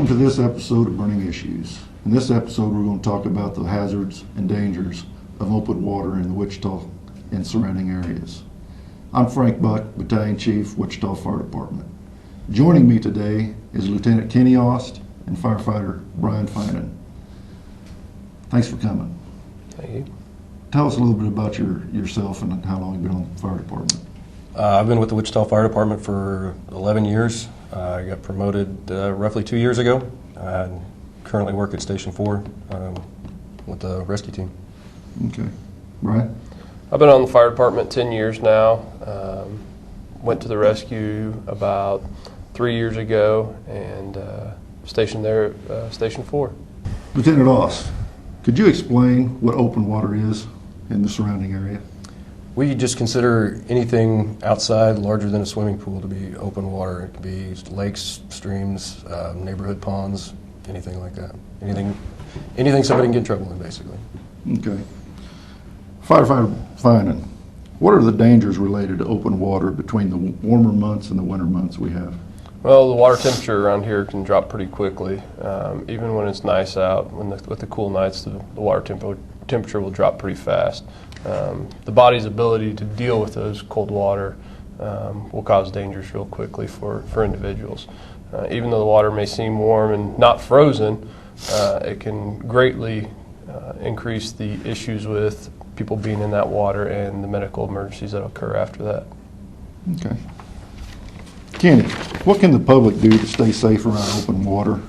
Welcome to this episode of Burning Issues. In this episode, we're going to talk about the hazards and dangers of open water in the Wichita and surrounding areas. I'm Frank Buck, Battalion Chief, Wichita Fire Department. Joining me today is Lieutenant Kenny Ost and Firefighter Brian Finan. Thanks for coming. Thank you. Tell us a little bit about yourself and how long you've been on the fire department. I've been with the Wichita Fire Department for 11 years. I got promoted roughly 2 years ago. I currently work at Station 4 with the rescue team. Okay. Brian? I've been on the fire department 10 years now. Went to the rescue about 3 years ago and stationed there at Station 4. Lieutenant Ost, could you explain what open water is in the surrounding area? We just consider anything outside larger than a swimming pool to be open water. It could be lakes, streams, neighborhood ponds, anything like that. Anything somebody can get in trouble in, basically. Okay. Firefighter Finan, what are the dangers related to open water between the warmer months and the winter months we have? Well, the water temperature around here can drop pretty quickly. Even when it's nice out, with the cool nights, the water temperature will drop pretty fast. The body's ability to deal with those cold water will cause dangers real quickly for individuals. Even though the water may seem warm and not frozen, it can greatly increase the issues with people being in that water and the medical emergencies that occur after that. Okay. Kenny, what can the public do to stay safe around open water?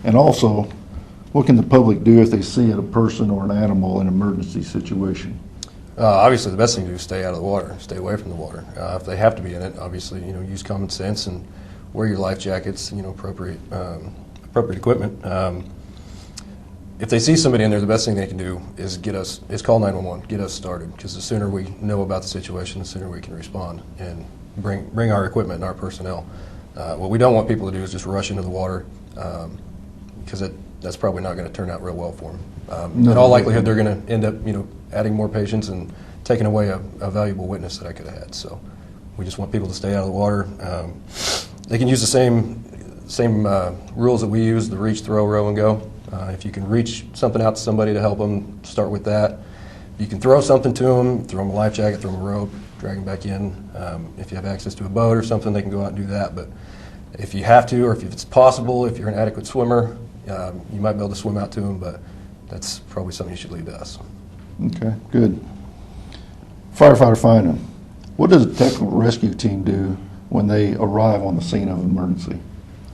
And also, what can the public do if they see a person or an animal in an emergency situation? Obviously, the best thing to do is stay out of the water, stay away from the water. If they have to be in it, obviously, use common sense and wear your life jackets, appropriate equipment. If they see somebody in there, the best thing they can do is call 911, get us started, because the sooner we know about the situation, the sooner we can respond and bring our equipment and our personnel. What we don't want people to do is just rush into the water, because that's probably not going to turn out real well for them. In all likelihood, they're going to end up, adding more patients and taking away a valuable witness that I could have had. So we just want people to stay out of the water. They can use the same rules that we use: the reach, throw, row, and go. If you can reach something out to somebody to help them, start with that. You can throw something to them, throw them a life jacket, throw them a rope, drag them back in. If you have access to a boat or something, they can go out and do that. But if you have to, or if it's possible, if you're an adequate swimmer, you might be able to swim out to them, but that's probably something you should leave to us. Okay, good. Firefighter Finan, what does a technical rescue team do when they arrive on the scene of an emergency?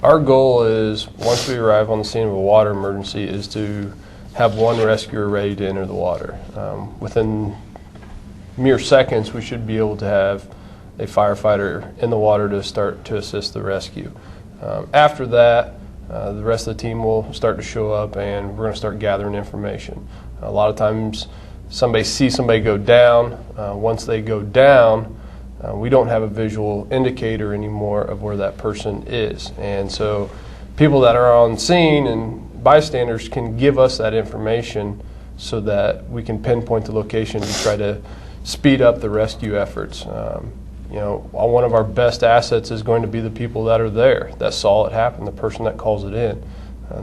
Our goal is, once we arrive on the scene of a water emergency, is to have one rescuer ready to enter the water. Within mere seconds, we should be able to have a firefighter in the water to start to assist the rescue. After that, the rest of the team will start to show up, and we're going to start gathering information. A lot of times, somebody sees somebody go down. Once they go down, we don't have a visual indicator anymore of where that person is. And so people that are on scene and bystanders can give us that information so that we can pinpoint the location to try to speed up the rescue efforts. One of our best assets is going to be the people that are there, that saw it happen, the person that calls it in.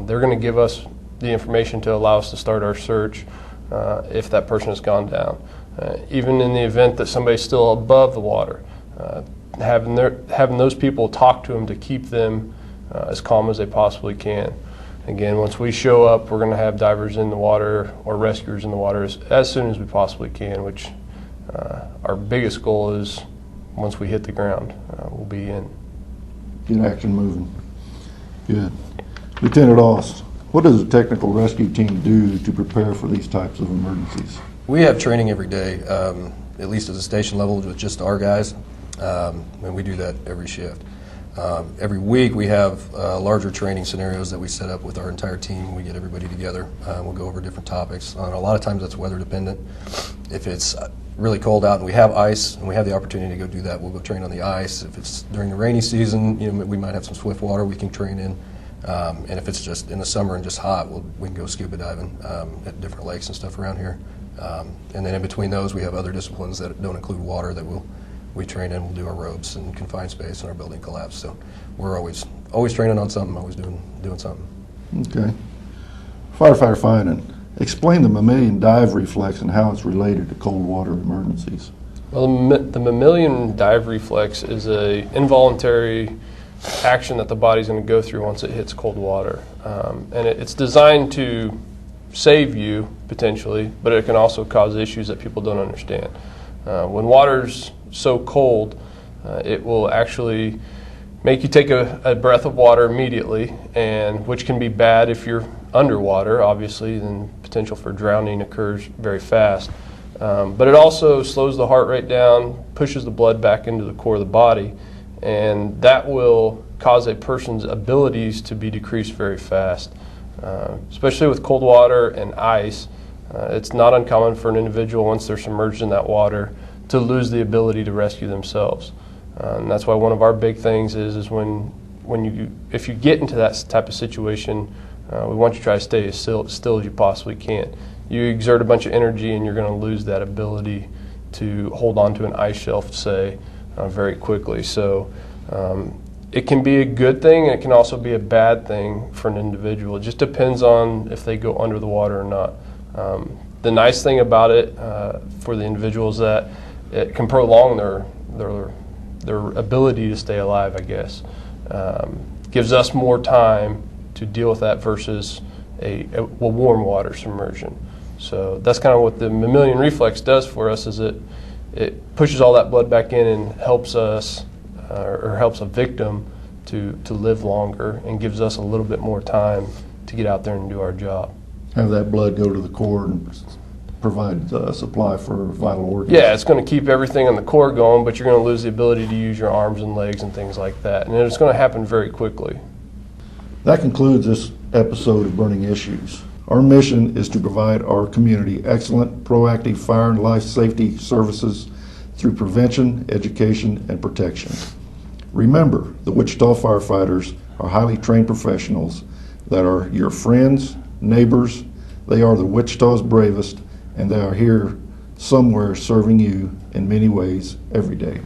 They're going to give us the information to allow us to start our search if that person has gone down. Even in the event that somebody's still above the water, having those people talk to them to keep them as calm as they possibly can. Again, once we show up, we're going to have divers in the water or rescuers in the water as soon as we possibly can, which our biggest goal is once we hit the ground, we'll be in. Get action moving. Good. Lieutenant Ost, what does a technical rescue team do to prepare for these types of emergencies? We have training every day, at least at the station level, with just our guys, and we do that every shift. Every week we have larger training scenarios that we set up with our entire team. We get everybody together. We'll go over different topics. A lot of times that's weather dependent. If it's really cold out and we have ice and we have the opportunity to go do that, we'll go train on the ice. If it's during the rainy season, we might have some swift water we can train in. And if it's just in the summer and just hot, we can go scuba diving at different lakes and stuff around here. And then in between those, we have other disciplines that don't include water that we train in. We'll do our ropes and confined space and our building collapse. So we're always training on something, always doing something. Okay. Firefighter Finan, explain the mammalian dive reflex and how it's related to cold water emergencies. Well, the mammalian dive reflex is a involuntary action that the body's going to go through once it hits cold water. And it's designed to save you, potentially, but it can also cause issues that people don't understand. When water's so cold, it will actually make you take a breath of water immediately, and which can be bad if you're underwater, obviously, then potential for drowning occurs very fast. But it also slows the heart rate down, pushes the blood back into the core of the body, and that will cause a person's abilities to be decreased very fast. Especially with cold water and ice, it's not uncommon for an individual, once they're submerged in that water, to lose the ability to rescue themselves. And that's why one of our big things is if you get into that type of situation, we want you to try to stay as still as you possibly can. You exert a bunch of energy and you're going to lose that ability to hold on to an ice shelf, say, very quickly. So it can be a good thing, and it can also be a bad thing for an individual. It just depends on if they go under the water or not. The nice thing about it for the individual is that it can prolong their ability to stay alive, I guess. Gives us more time to deal with that versus a warm water submersion. So that's kind of what the mammalian reflex does for us, is it pushes all that blood back in and helps us, or helps a victim to live longer, and gives us a little bit more time to get out there and do our job. Have that blood go to the core and provide supply for vital organs. Yeah, it's going to keep everything in the core going, but you're going to lose the ability to use your arms and legs and things like that. And it's going to happen very quickly. That concludes this episode of Burning Issues. Our mission is to provide our community excellent, proactive fire and life safety services through prevention, education, and protection. Remember, the Wichita firefighters are highly trained professionals that are your friends, neighbors. They are the Wichita's bravest, and they are here somewhere serving you in many ways every day.